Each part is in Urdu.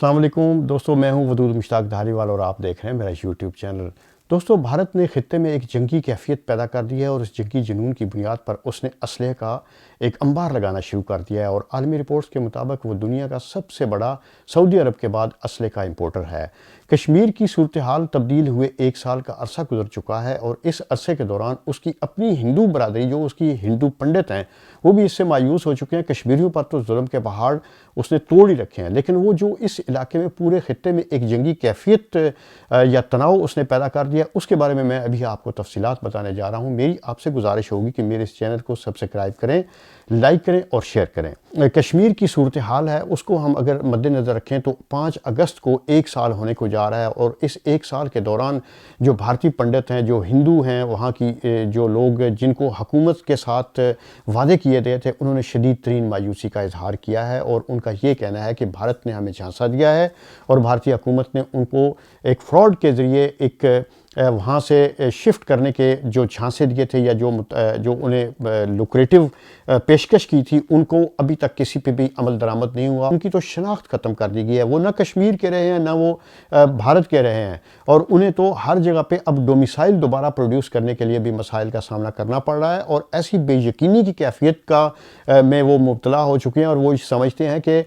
السلام علیکم دوستو، میں ہوں ودود مشتاق دھاریوال اور آپ دیکھ رہے ہیں میرا یوٹیوب چینل۔ دوستو، بھارت نے خطے میں ایک جنگی کیفیت پیدا کر دی ہے اور اس جنگی جنون کی بنیاد پر اس نے اسلحے کا ایک انبار لگانا شروع کر دیا ہے اور عالمی رپورٹس کے مطابق وہ دنیا کا سب سے بڑا سعودی عرب کے بعد اسلحے کا امپورٹر ہے۔ کشمیر کی صورتحال تبدیل ہوئے 1 سال کا عرصہ گزر چکا ہے اور اس عرصے کے دوران اس کی اپنی ہندو برادری، جو اس کی ہندو پنڈت ہیں، وہ بھی اس سے مایوس ہو چکے ہیں۔ کشمیریوں پر تو ظلم کے پہاڑ اس نے توڑ ہی رکھے ہیں، لیکن وہ جو اس علاقے میں پورے خطے میں ایک جنگی کیفیت یا تناؤ اس نے پیدا کر دیا، اس کے بارے میں ابھی آپ کو تفصیلات بتانے جا رہا ہوں۔ میری آپ سے گزارش ہوگی کہ میرے اس چینل کو سبسکرائب کریں، لائک کریں اور شیئر کریں۔ کشمیر کی صورتحال ہے، اس کو ہم اگر مد نظر رکھیں تو 5 اگست کو 1 سال ہونے کو جا رہا ہے اور اس 1 سال کے دوران جو بھارتی پنڈت ہیں، جو ہندو ہیں، وہاں کی جو لوگ جن کو حکومت کے ساتھ وعدے کیے گئے تھے، انہوں نے شدید ترین مایوسی کا اظہار کیا ہے اور ان کا یہ کہنا ہے کہ بھارت نے ہمیں جھانسا دیا ہے اور بھارتی حکومت نے ان کو ایک فراڈ کے ذریعے ایک وہاں سے شفٹ کرنے کے جو جھانسے دیے تھے یا جو انہیں لوکریٹو پیشکش کی تھی، ان کو ابھی تک کسی پہ بھی عمل درآمد نہیں ہوا۔ ان کی تو شناخت ختم کر دی گئی ہے، وہ نہ کشمیر کے رہے ہیں نہ وہ بھارت کے رہے ہیں اور انہیں تو ہر جگہ پہ اب ڈومیسائل دوبارہ پروڈیوس کرنے کے لیے بھی مسائل کا سامنا کرنا پڑ رہا ہے اور ایسی بے یقینی کی کیفیت میں وہ مبتلا ہو چکے ہیں اور وہ سمجھتے ہیں کہ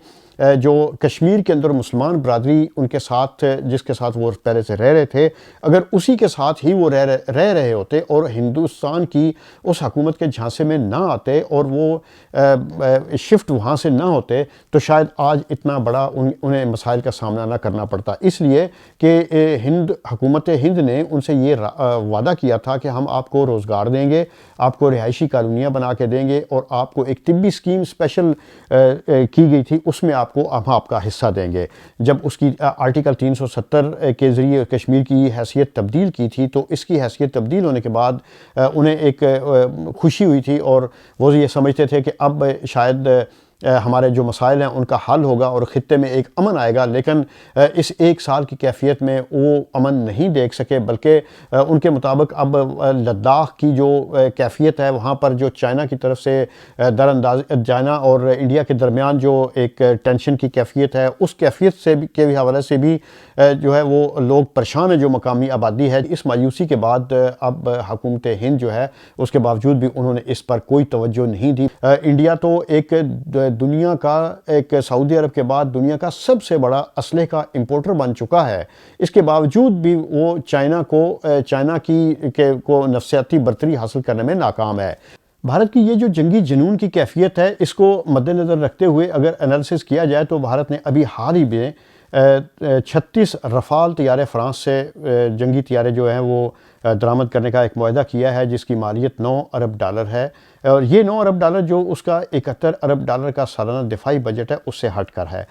جو کشمیر کے اندر مسلمان برادری ان کے ساتھ، جس کے ساتھ وہ پہلے سے رہ رہے تھے، اگر اسی کے ساتھ ہی وہ رہ رہے ہوتے اور ہندوستان کی اس حکومت کے جھانسے میں نہ آتے اور وہ شفٹ وہاں سے نہ ہوتے تو شاید آج اتنا بڑا انہیں مسائل کا سامنا نہ کرنا پڑتا، اس لیے کہ حکومت ہند نے ان سے یہ وعدہ کیا تھا کہ ہم آپ کو روزگار دیں گے، آپ کو رہائشی کالونیاں بنا کے دیں گے اور آپ کو ایک طبی اسکیم اسپیشل کی گئی تھی، اس میں ہم آپ کا حصہ دیں گے۔ جب اس کی آرٹیکل 370 کے ذریعے کشمیر کی حیثیت تبدیل کی تھی تو اس کی حیثیت تبدیل ہونے کے بعد انہیں ایک خوشی ہوئی تھی اور وہ یہ سمجھتے تھے کہ اب شاید ہمارے جو مسائل ہیں ان کا حل ہوگا اور خطے میں ایک امن آئے گا، لیکن اس 1 سال کی کیفیت میں وہ امن نہیں دیکھ سکے، بلکہ ان کے مطابق اب لداخ کی جو کیفیت ہے، وہاں پر جو چائنا کی طرف سے چائنا اور انڈیا کے درمیان جو ایک ٹینشن کی کیفیت ہے، اس کیفیت سے کے حوالے سے بھی جو ہے وہ لوگ پریشان ہیں، جو مقامی آبادی ہے۔ اس مایوسی کے بعد اب حکومت ہند جو ہے اس کے باوجود بھی انہوں نے اس پر کوئی توجہ نہیں دی۔ انڈیا تو ایک دنیا کا سعودی عرب کے بعد دنیا کا سب سے بڑا اسلحے کا امپورٹر بن چکا ہے، اس کے باوجود بھی وہ چائنا کو نفسیاتی برتری حاصل کرنے میں ناکام ہے۔ بھارت کی یہ جو جنگی جنون کی کیفیت ہے، اس کو مد نظر رکھتے ہوئے اگر انالیسس کیا جائے تو بھارت نے ابھی حال ہی میں 36 رفال طیارے فرانس سے جنگی طیارے جو ہیں وہ درآمد کرنے کا ایک معاہدہ کیا ہے، جس کی مالیت $9 ارب ہے اور یہ $9 ارب جو اس کا $71 ارب کا سالانہ دفاعی بجٹ ہے، اس سے ہٹ کر ہے۔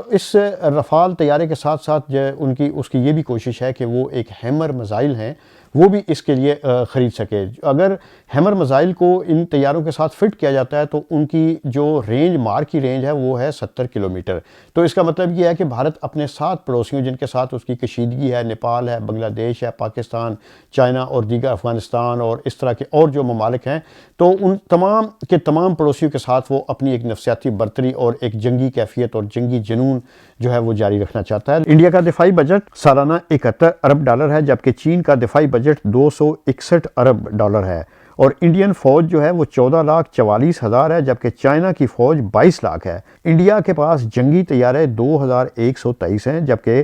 اس رفال طیارے کے ساتھ ساتھ اس کی یہ بھی کوشش ہے کہ وہ ایک ہیمر میزائل ہیں وہ بھی اس کے لیے خرید سکے۔ اگر ہیمر میزائل کو ان طیاروں کے ساتھ فٹ کیا جاتا ہے تو ان کی جو مار کی رینج ہے وہ ہے 70 کلومیٹر۔ تو اس کا مطلب یہ ہے کہ بھارت اپنے 7 پڑوسیوں جن کے ساتھ اس کی کشیدگی ہے، نیپال ہے، بنگلہ دیش ہے، پاکستان، چائنا اور دیگر افغانستان اور اس طرح کے اور جو ممالک ہیں، تو ان تمام کے تمام پڑوسیوں کے ساتھ وہ اپنی ایک نفسیاتی برتری اور ایک جنگی کیفیت اور جنگی جنون جو ہے وہ جاری رکھنا چاہتا ہے۔ انڈیا کا دفاعی بجٹ سالانہ $71 ارب ہے، جبکہ چین کا دفاعی بجٹ $261 ارب ہے اور انڈین فوج جو ہے وہ 14,44,000 ہے، جبکہ چائنا کی فوج 22 لاکھ ہے۔ انڈیا کے پاس جنگی طیارے 2,123 ہیں، جبکہ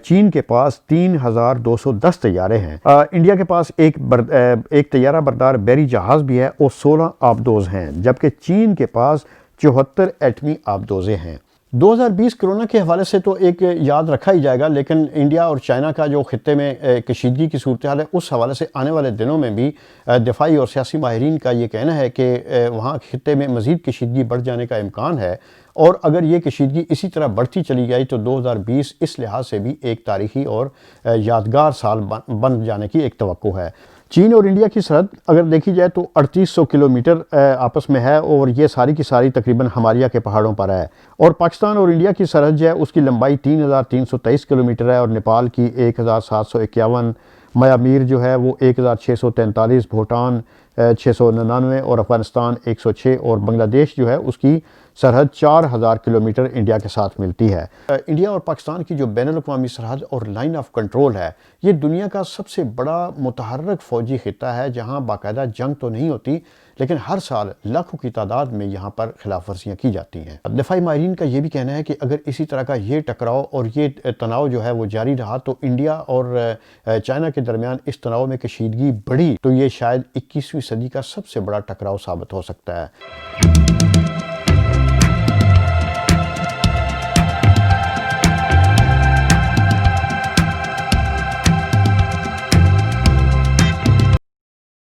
چین کے پاس 3,210 طیارے ہیں۔ انڈیا کے پاس ایک طیارہ بردار بحری جہاز بھی ہے اور 16 آبدوز ہیں، جبکہ چین کے پاس 74 ایٹمی آبدوزیں ہیں۔ 2020 کرونا کے حوالے سے تو ایک یاد رکھا ہی جائے گا، لیکن انڈیا اور چائنا کا جو خطے میں کشیدگی کی صورتحال ہے، اس حوالے سے آنے والے دنوں میں بھی دفاعی اور سیاسی ماہرین کا یہ کہنا ہے کہ وہاں خطے میں مزید کشیدگی بڑھ جانے کا امکان ہے اور اگر یہ کشیدگی اسی طرح بڑھتی چلی گئی تو 2020 اس لحاظ سے بھی ایک تاریخی اور یادگار سال بن جانے کی ایک توقع ہے۔ چین اور انڈیا کی سرحد اگر دیکھی جائے تو 3800 کلومیٹر آپس میں ہے اور یہ ساری کی ساری تقریباً ہمالیہ کے پہاڑوں پر ہے، اور پاکستان اور انڈیا کی سرحد جو ہے اس کی لمبائی 3323 کلومیٹر ہے اور نیپال کی 1751، میانمار جو ہے وہ 1643، بھوٹان 699 اور افغانستان 106 اور بنگلہ دیش جو ہے اس کی سرحد 4000 کلومیٹر انڈیا کے ساتھ ملتی ہے۔ انڈیا اور پاکستان کی جو بین الاقوامی سرحد اور لائن آف کنٹرول ہے، یہ دنیا کا سب سے بڑا متحرک فوجی خطہ ہے، جہاں باقاعدہ جنگ تو نہیں ہوتی لیکن ہر سال لاکھوں کی تعداد میں یہاں پر خلاف ورزیاں کی جاتی ہیں۔ دفاعی ماہرین کا یہ بھی کہنا ہے کہ اگر اسی طرح کا یہ ٹکراؤ اور یہ تناؤ جو ہے وہ جاری رہا تو انڈیا اور چائنا کے درمیان اس تناؤ میں کشیدگی بڑھی تو یہ شاید 21ویں صدی کا سب سے بڑا ٹکراؤ ثابت ہو سکتا ہے۔